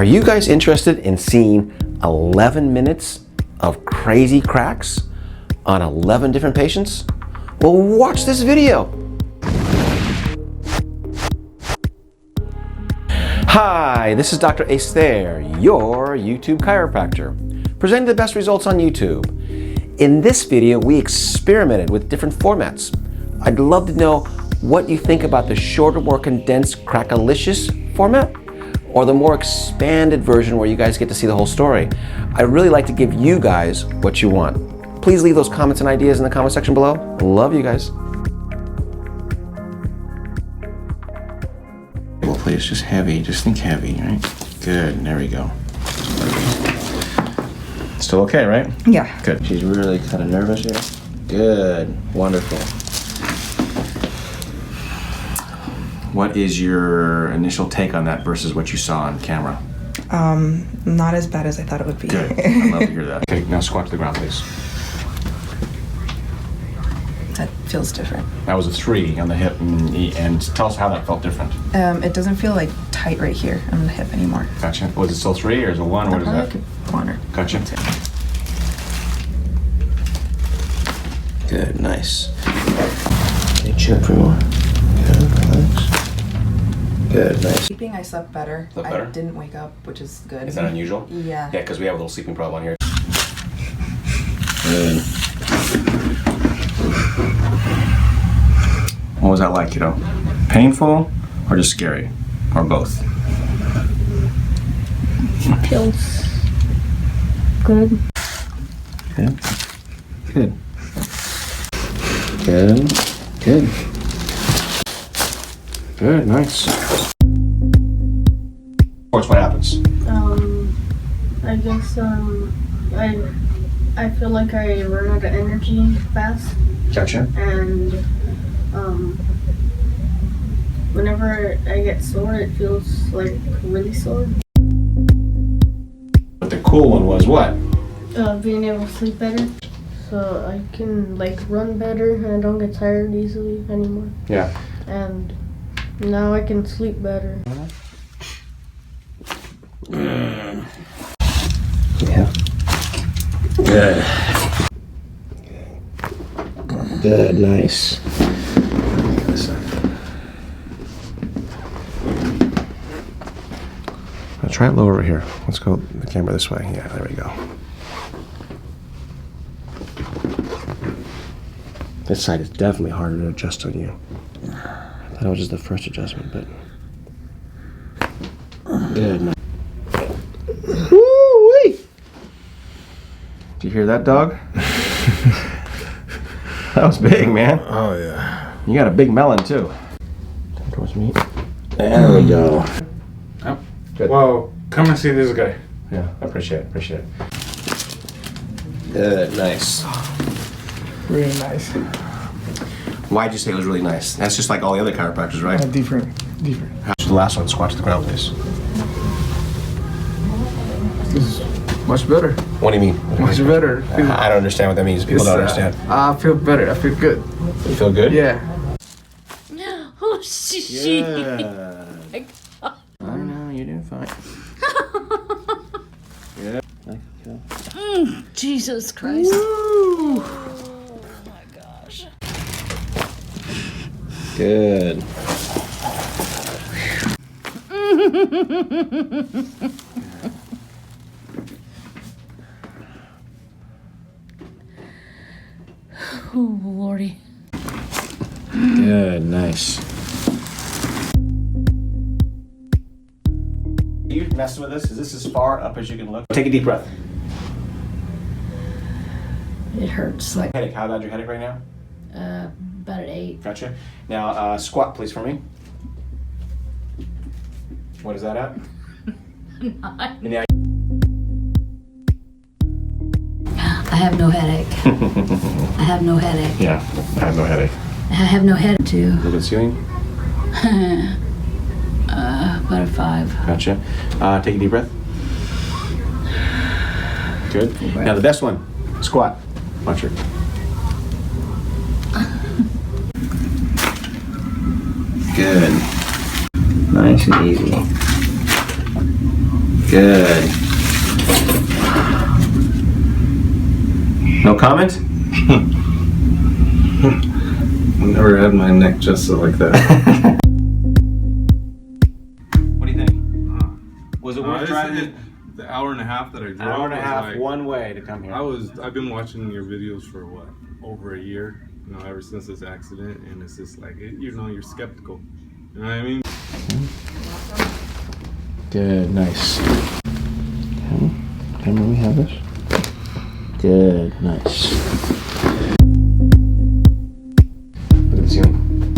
Are you guys interested in seeing 11 minutes of crazy cracks on 11 different patients? Well, watch this video. Hi, this is Dr. Thayer, your YouTube chiropractor, presenting the best results on YouTube. In this video, we experimented with different formats. I'd love to know what you think about the shorter, more condensed Crackalicious format, or the more expanded version where you guys get to see the whole story. I'd really like to give you guys what you want. Please leave those comments and ideas in the comment section below. Love you guys. Well, please, just heavy. Just think heavy, right? Good, there we go. Still okay, right? Yeah. Good. She's really kind of nervous here. Good, wonderful. What is your initial take on that versus what you saw on camera? Not as bad as I thought it would be. Good. I'd love to hear that. Okay, now squat to the ground, please. That feels different. That was a 3 on the hip, and tell us how that felt different. It doesn't feel like tight right here on the hip anymore. Gotcha. Was it still 3 or is it 1? What is that? Like a 1 or Gotcha. 2. Good, nice. Okay, chin up for more. Good, relax. Good, nice. Sleeping, I slept better. Slept better? I didn't wake up, which is good. Is that unusual? Yeah. Yeah, because we have a little sleeping problem here. Good. What was that like, kiddo? Painful or just scary? Or both? Feels good. Good. Good. Good. Good. Good, nice. Of course, what happens? I guess I feel like I run out of energy fast, Gotcha. and whenever I get sore, it feels like really sore. But the cool one was what? Being able to sleep better, so I can like run better and I don't get tired easily anymore. Yeah. And now I can sleep better. Yeah. Good. Good, nice. Now try it low over here. Let's go the camera this way. Yeah, there we go. This side is definitely harder to adjust on you. That was just the first adjustment, but good. Woo-wee! Did you hear that, dog? That was big, man. Oh yeah. You got a big melon too. Turn towards me. There we go. Oh. Good. Well, come and see this guy. Yeah, I appreciate it. Good, nice. Really nice. Why'd you say it was really nice? That's just like all the other chiropractors, right? Different. How's the last one? Squat to the ground, please. This is much better. What do you mean? Much better. I don't understand what that means. People don't understand. I feel better. I feel good. You feel good? Yeah. Oh shit! Yeah. I know, you're doing fine. Yeah. Jesus Christ! Oh my gosh! Good. Oh lordy! Good, nice. Are you messing with this? Is this as far up as you can look? Take a deep breath. It hurts like Headache. How bad your headache right now? about an 8. Gotcha. Now squat, please, for me. What is that at? 9. Now, I have no headache. I have no headache. yeah, I have no headache. I have no headache too. Look at the ceiling. About a 5. Gotcha. Take a deep breath. Good. Now the best one. Squat. Watch her. Good. Nice and easy. Good. No comment? I've never had my neck adjusted like that. What do you think? Was it worth driving The hour and a half that I drove. an hour and a was half like- one way to come here? I've been watching your videos for what, over a year, ever since this accident, and it's just like, you're skeptical. You know what I mean? Good, nice. Can we have this? Good, nice. Look at the ceiling.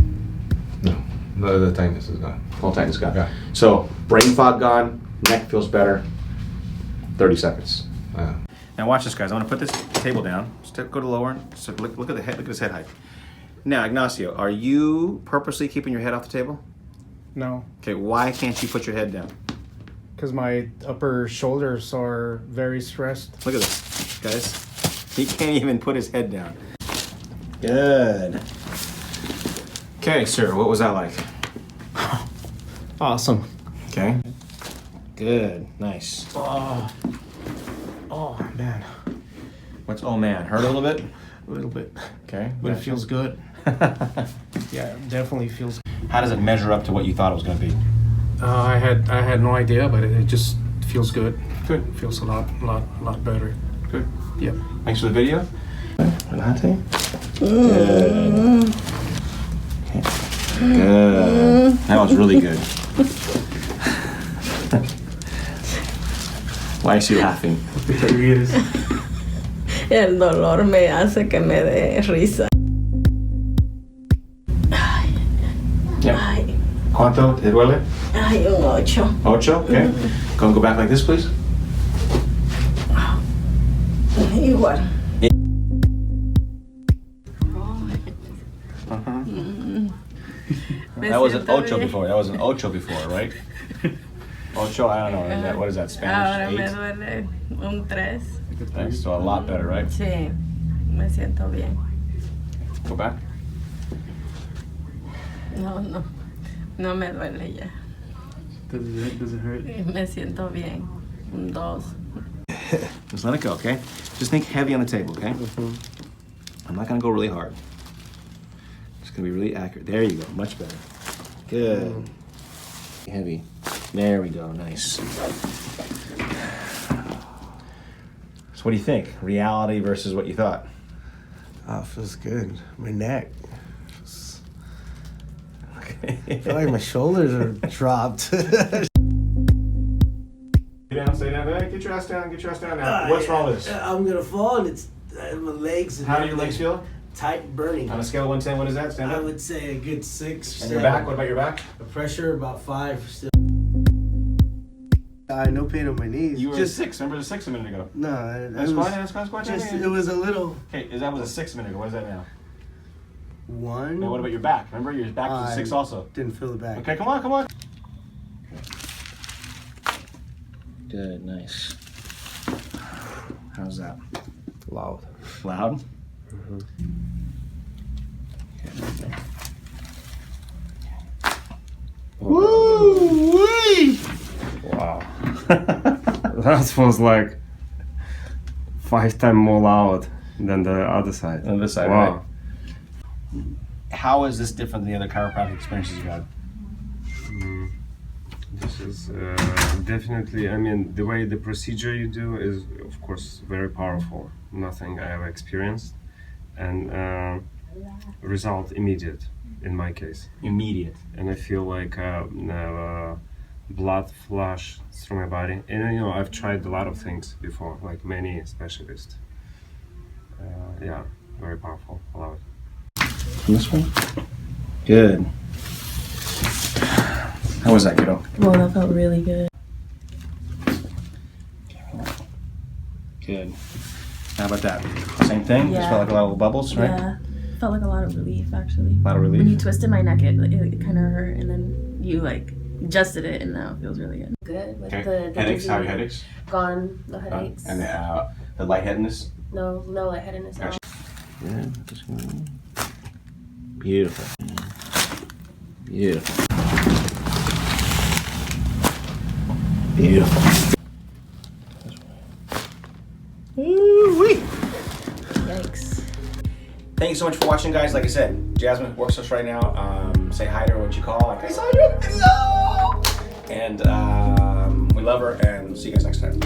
No, the tightness is gone. All tightness gone. Yeah. So, brain fog gone, neck feels better. 30 seconds. Now watch this, guys. I'm gonna put this table down. Go to lower. So look at the head. Look at his head height. Now, Ignacio, are you purposely keeping your head off the table? No, Okay, why can't you put your head down? because my upper shoulders are very stressed. Look at this, guys. He can't even put his head down. Good. Okay, sir, what was that like? Awesome. Okay. Good, nice. Oh man, What's, oh man, hurt a little bit? a little bit, Okay. but it feels good. Yeah, it definitely feels. How does it measure up to what you thought it was gonna be? I had no idea, but it just feels good. Good. It feels a lot better. Good. Yep. Thanks for the video. Latte. Good. Good. That was really good. Why is she laughing? El dolor me hace que me dé risa. Yeah. Ay, ¿Cuánto te duele? ay, un 8. 8? Okay. Go back like this, please. Igual. That was an 8 before. That was an 8 before, right? 8, I don't know. What is that, Ahora me Spanish? duele un 3. 8? Thanks. So a lot better, right? Sí, me siento bien. Go back. No me duele ya. Does it hurt? Me siento bien. Un 2. Just let it go, okay? Just think heavy on the table, okay? I'm not gonna go really hard. Just gonna be really accurate. There you go, much better. Good. Heavy. There we go, nice. So what do you think? Reality versus what you thought? Oh, it feels good. My neck. Okay. I feel like my shoulders are dropped. Stay down. Hey, get your ass down now. What's wrong with this? I'm gonna fall and it's my legs. And How do your legs feel? Tight and burning. On a scale of 1 to 10, what is that? Stand I up. would say a good 6. And your back? What about your back? The pressure about 5 still. No pain on my knees. You were just 6. Remember the 6 a minute ago? No, Squat. it was a little. Okay, that was a 6 a minute ago. What is that now? 1. Now what about your back? Remember your back was a 6 also. Didn't feel the back. Okay, come on. Good, nice. How's that? Loud. Loud? Woo! Wow. That was like 5 times more loud than the other side. On this side, wow. right? How is this different than the other chiropractic experiences you've had? This is definitely, I mean, the way the procedure you do is, of course, very powerful. Nothing I have experienced. And result immediate, in my case. Immediate. And I feel like blood flush through my body. And, you know, I've tried a lot of things before, like many specialists. Yeah, very powerful. I love it. This one? Good. How was that, kiddo? Well, that felt really good. Good. How about that? Same thing? Just Yeah. felt like a lot of bubbles, right? Yeah. Felt like a lot of relief, actually. A lot of relief. When you twisted my neck, it kind of hurt, and then you like adjusted it, and now it feels really good. Good with Okay. the Headaches? How are your headaches? Gone. No headaches. And the lightheadedness? No lightheadedness. Gotcha. Yeah. Just beautiful. Beautiful. Beautiful. Thank you so much for watching, guys. Like I said, Jasmine works with us right now. Say hi to her when you call. Like, I saw you. Hello. And we love her, and see you guys next time.